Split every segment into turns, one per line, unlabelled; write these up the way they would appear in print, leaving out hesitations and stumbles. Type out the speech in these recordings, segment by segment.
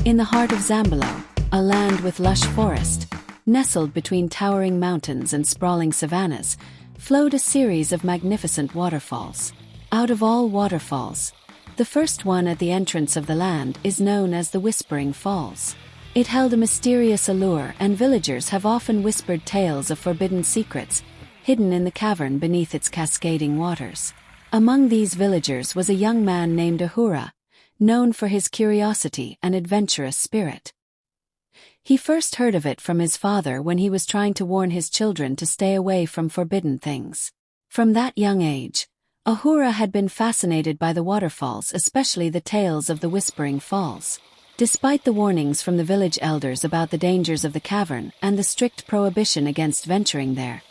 In the heart of Zambalo, a land with lush forest, nestled between towering mountains and sprawling savannas, flowed a series of magnificent waterfalls. Out of all waterfalls, the first one at the entrance of the land is known as the Whispering Falls. It held a mysterious allure, and villagers have often whispered tales of forbidden secrets hidden in the cavern beneath its cascading waters. Among these villagers was a young man named Ahura, known for his curiosity and adventurous spirit. He first heard of it from his father when he was trying to warn his children to stay away from forbidden things. From that young age, Ahura had been fascinated by the waterfalls, especially the tales of the Whispering Falls. Despite the warnings from the village elders about the dangers of the cavern and the strict prohibition against venturing there,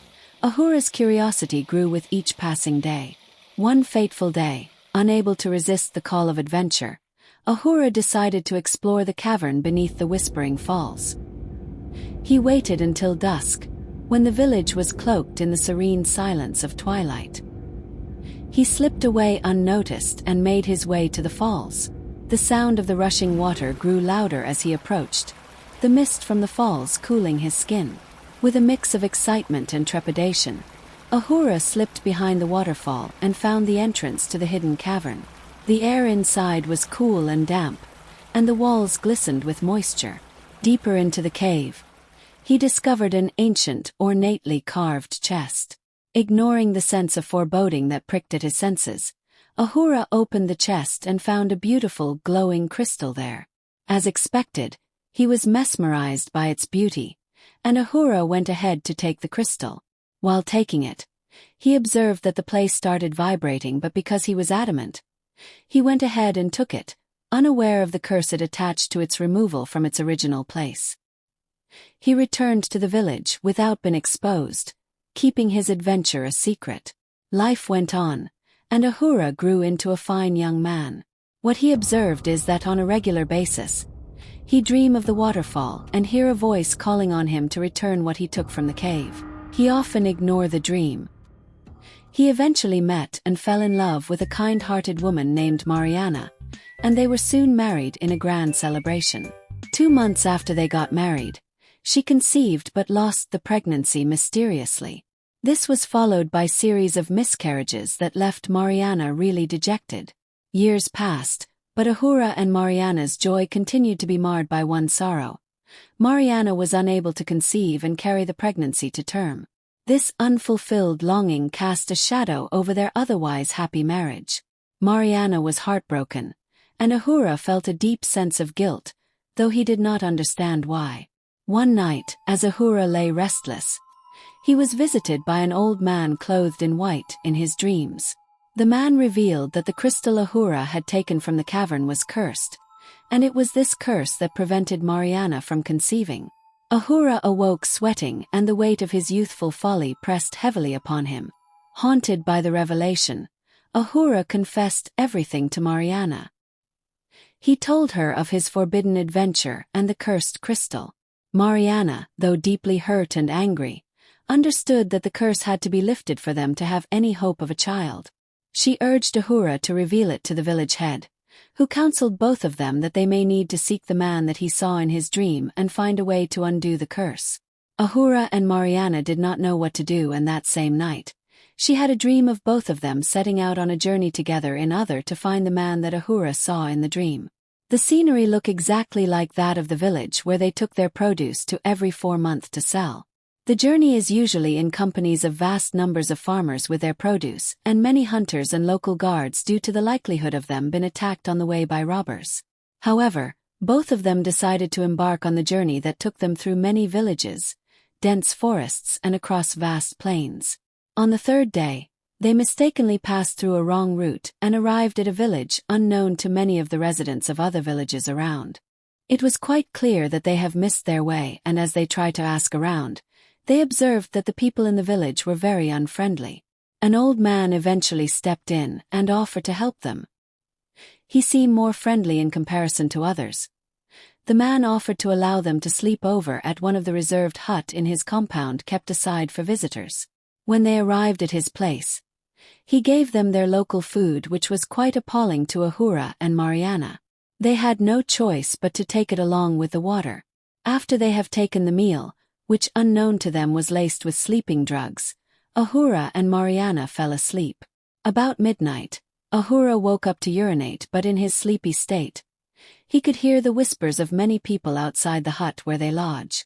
Ahura's curiosity grew with each passing day. One fateful day, unable to resist the call of adventure, Ahura decided to explore the cavern beneath the Whispering Falls. He waited until dusk, when the village was cloaked in the serene silence of twilight. He slipped away unnoticed and made his way to the falls. The sound of the rushing water grew louder as he approached, the mist from the falls cooling his skin. With a mix of excitement and trepidation, Ahura slipped behind the waterfall and found the entrance to the hidden cavern. The air inside was cool and damp, and the walls glistened with moisture. Deeper into the cave, he discovered an ancient, ornately carved chest. Ignoring the sense of foreboding that pricked at his senses, Ahura opened the chest and found a beautiful, glowing crystal there. As expected, he was mesmerized by its beauty, and Ahura went ahead to take the crystal. While taking it, he observed that the place started vibrating, but because he was adamant, he went ahead and took it, unaware of the curse it attached to its removal from its original place. He returned to the village without being exposed, keeping his adventure a secret. Life went on, and Ahura grew into a fine young man. What he observed is that on a regular basis, he dreamed of the waterfall and hear a voice calling on him to return what he took from the cave. He often ignored the dream. He eventually met and fell in love with a kind-hearted woman named Mariana, and they were soon married in a grand celebration. 2 months after they got married, she conceived but lost the pregnancy mysteriously. This was followed by a series of miscarriages that left Mariana really dejected. Years passed, but Ahura and Mariana's joy continued to be marred by one sorrow. Mariana was unable to conceive and carry the pregnancy to term. This unfulfilled longing cast a shadow over their otherwise happy marriage. Mariana was heartbroken, and Ahura felt a deep sense of guilt, though he did not understand why. One night, as Ahura lay restless, he was visited by an old man clothed in white in his dreams. The man revealed that the crystal Ahura had taken from the cavern was cursed, and it was this curse that prevented Mariana from conceiving. Ahura awoke sweating, and the weight of his youthful folly pressed heavily upon him. Haunted by the revelation, Ahura confessed everything to Mariana. He told her of his forbidden adventure and the cursed crystal. Mariana, though deeply hurt and angry, understood that the curse had to be lifted for them to have any hope of a child. She urged Ahura to reveal it to the village head, who counseled both of them that they may need to seek the man that he saw in his dream and find a way to undo the curse. Ahura and Mariana did not know what to do, and that same night, she had a dream of both of them setting out on a journey together in order to find the man that Ahura saw in the dream. The scenery looked exactly like that of the village where they took their produce to every 4 months to sell. The journey is usually in companies of vast numbers of farmers with their produce, and many hunters and local guards due to the likelihood of them being attacked on the way by robbers. However, both of them decided to embark on the journey that took them through many villages, dense forests, and across vast plains. On the 3rd day, they mistakenly passed through a wrong route and arrived at a village unknown to many of the residents of other villages around. It was quite clear that they have missed their way, and as they tried to ask around, they observed that the people in the village were very unfriendly. An old man eventually stepped in and offered to help them. He seemed more friendly in comparison to others. The man offered to allow them to sleep over at one of the reserved huts in his compound kept aside for visitors. When they arrived at his place, he gave them their local food, which was quite appalling to Ahura and Mariana. They had no choice but to take it along with the water. After they have taken the meal, which unknown to them was laced with sleeping drugs, Ahura and Mariana fell asleep. About midnight, Ahura woke up to urinate, but in his sleepy state, he could hear the whispers of many people outside the hut where they lodge.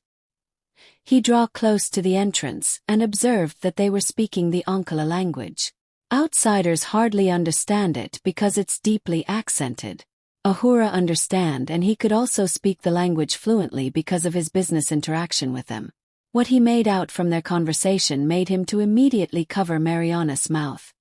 He drew close to the entrance and observed that they were speaking the Ankala language. Outsiders hardly understand it because it's deeply accented. Ahura understand, and he could also speak the language fluently because of his business interaction with them. What he made out from their conversation made him to immediately cover Mariana's mouth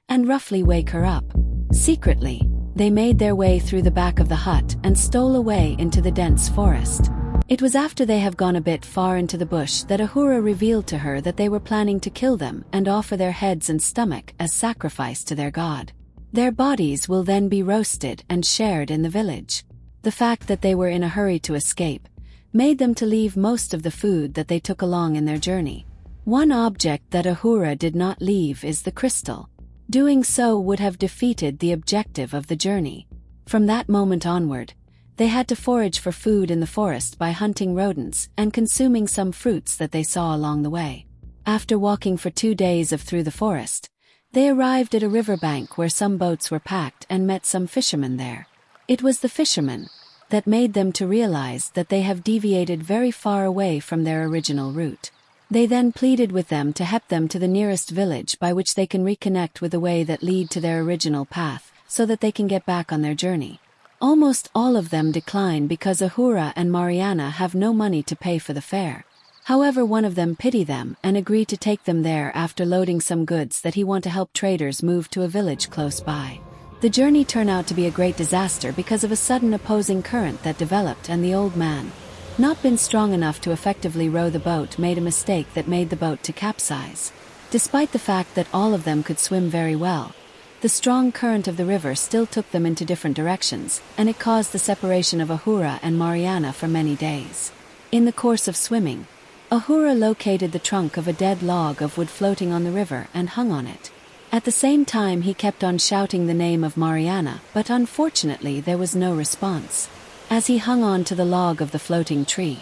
and roughly wake her up. Secretly, they made their way through the back of the hut and stole away into the dense forest. It was after they have gone a bit far into the bush that Ahura revealed to her that they were planning to kill them and offer their heads and stomach as sacrifice to their god. Their bodies will then be roasted and shared in the village. The fact that they were in a hurry to escape made them to leave most of the food that they took along in their journey. One object that Ahura did not leave is the crystal. Doing so would have defeated the objective of the journey. From that moment onward, they had to forage for food in the forest by hunting rodents and consuming some fruits that they saw along the way. After walking for 2 days through the forest, they arrived at a riverbank where some boats were packed and met some fishermen there. It was the fishermen that made them to realize that they have deviated very far away from their original route. They then pleaded with them to help them to the nearest village by which they can reconnect with the way that lead to their original path, so that they can get back on their journey. Almost all of them decline because Ahura and Mariana have no money to pay for the fare. However, one of them pity them and agree to take them there after loading some goods that he want to help traders move to a village close by. The journey turned out to be a great disaster because of a sudden opposing current that developed, and the old man, not been strong enough to effectively row the boat, made a mistake that made the boat to capsize. Despite the fact that all of them could swim very well, the strong current of the river still took them into different directions, and it caused the separation of Ahura and Mariana for many days. In the course of swimming, Ahura located the trunk of a dead log of wood floating on the river and hung on it. At the same time, he kept on shouting the name of Mariana, but unfortunately there was no response. As he hung on to the log of the floating tree,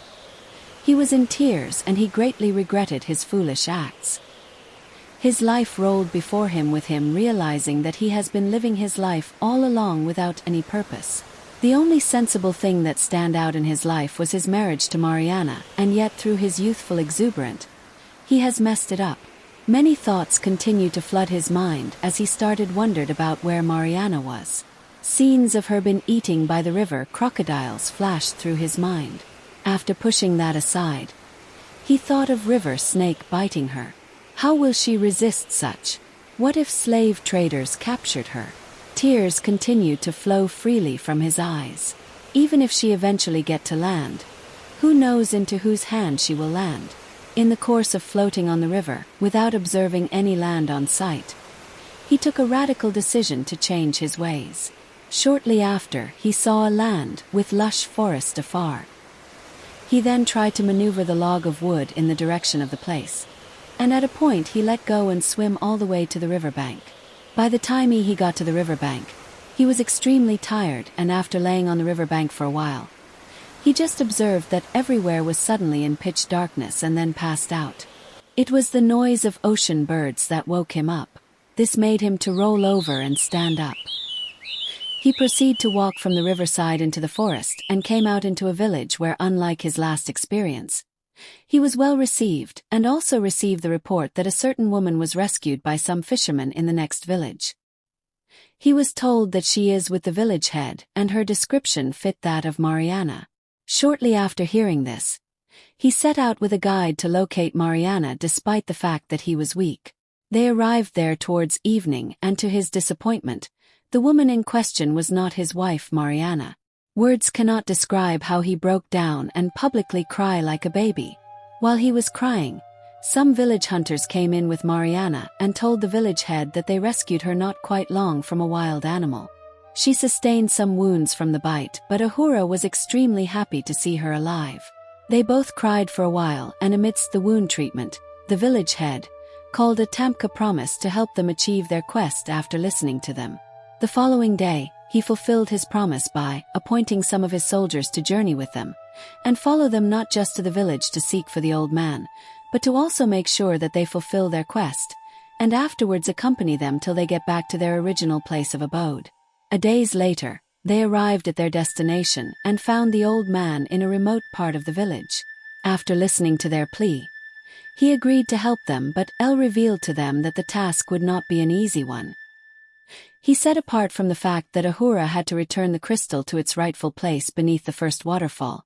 he was in tears and he greatly regretted his foolish acts. His life rolled before him, with him realizing that he has been living his life all along without any purpose. The only sensible thing that stand out in his life was his marriage to Mariana, and yet through his youthful exuberance, he has messed it up. Many thoughts continued to flood his mind as he wondered about where Mariana was. Scenes of her been eating by the river crocodiles flashed through his mind. After pushing that aside, he thought of river snake biting her. How will she resist such? What if slave traders captured her? Tears continued to flow freely from his eyes. Even if she eventually get to land, who knows into whose hand she will land? In the course of floating on the river, without observing any land on sight, he took a radical decision to change his ways. Shortly after, he saw a land with lush forest afar. He then tried to maneuver the log of wood in the direction of the place, and at a point he let go and swim all the way to the riverbank. By the time he got to the riverbank, he was extremely tired, and after laying on the riverbank for a while, he just observed that everywhere was suddenly in pitch darkness and then passed out. It was the noise of ocean birds that woke him up. This made him to roll over and stand up. He proceeded to walk from the riverside into the forest and came out into a village where, unlike his last experience, he was well received, and also received the report that a certain woman was rescued by some fishermen in the next village. He was told that she is with the village head, and her description fit that of Mariana. Shortly after hearing this, he set out with a guide to locate Mariana despite the fact that he was weak. They arrived there towards evening, and to his disappointment, the woman in question was not his wife Mariana. Words cannot describe how he broke down and publicly cried like a baby. While he was crying, some village hunters came in with Mariana and told the village head that they rescued her not quite long from a wild animal. She sustained some wounds from the bite, but Ahura was extremely happy to see her alive. They both cried for a while, and amidst the wound treatment, the village head called a Tamka promised to help them achieve their quest after listening to them. The following day, he fulfilled his promise by appointing some of his soldiers to journey with them, and follow them not just to the village to seek for the old man, but to also make sure that they fulfill their quest, and afterwards accompany them till they get back to their original place of abode. A days later, they arrived at their destination and found the old man in a remote part of the village. After listening to their plea, he agreed to help them, but El revealed to them that the task would not be an easy one. He said apart from the fact that Ahura had to return the crystal to its rightful place beneath the first waterfall,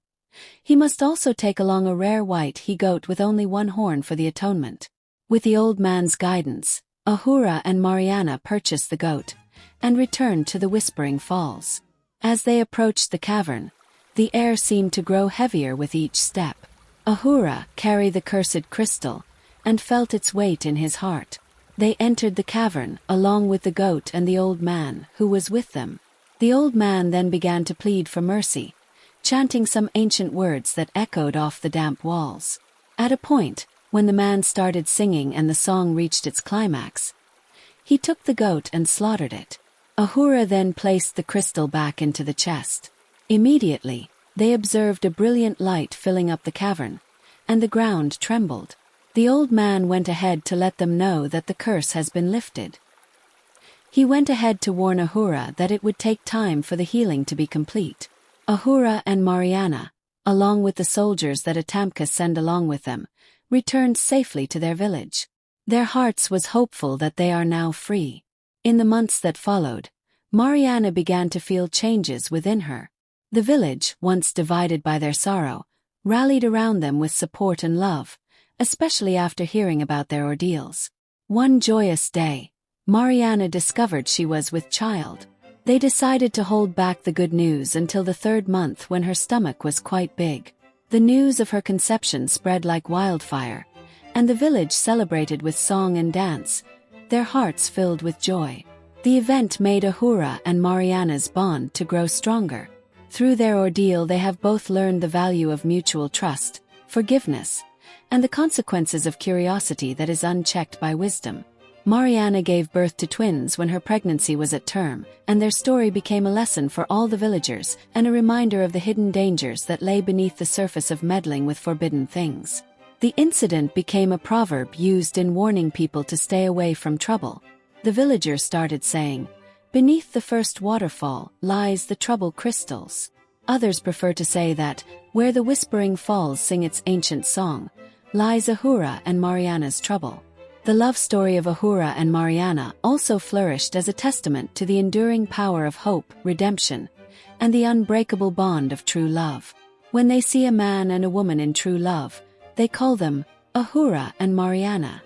he must also take along a rare white he-goat with only one horn for the atonement. With the old man's guidance, Ahura and Mariana purchased the goat and returned to the Whispering Falls. As they approached the cavern, the air seemed to grow heavier with each step. Ahura carried the cursed crystal and felt its weight in his heart. They entered the cavern along with the goat and the old man who was with them. The old man then began to plead for mercy, chanting some ancient words that echoed off the damp walls. At a point, when the man started singing and the song reached its climax, he took the goat and slaughtered it. Ahura then placed the crystal back into the chest. Immediately, they observed a brilliant light filling up the cavern, and the ground trembled. The old man went ahead to let them know that the curse has been lifted. He went ahead to warn Ahura that it would take time for the healing to be complete. Ahura and Mariana, along with the soldiers that Atamka sent along with them, returned safely to their village. Their hearts was hopeful that they are now free. In the months that followed, Mariana began to feel changes within her. The village, once divided by their sorrow, rallied around them with support and love, especially after hearing about their ordeals. One joyous day, Mariana discovered she was with child. They decided to hold back the good news until the 3rd month when her stomach was quite big. The news of her conception spread like wildfire, and the village celebrated with song and dance, their hearts filled with joy. The event made Ahura and Mariana's bond to grow stronger. Through their ordeal they have both learned the value of mutual trust, forgiveness, and the consequences of curiosity that is unchecked by wisdom. Mariana gave birth to twins when her pregnancy was at term, and their story became a lesson for all the villagers and a reminder of the hidden dangers that lay beneath the surface of meddling with forbidden things. The incident became a proverb used in warning people to stay away from trouble. The villagers started saying, "Beneath the first waterfall lies the trouble crystals." Others prefer to say that, where the Whispering Falls sing its ancient song, lies Ahura and Mariana's trouble. The love story of Ahura and Mariana also flourished as a testament to the enduring power of hope, redemption, and the unbreakable bond of true love. When they see a man and a woman in true love, they call them Ahura and Mariana.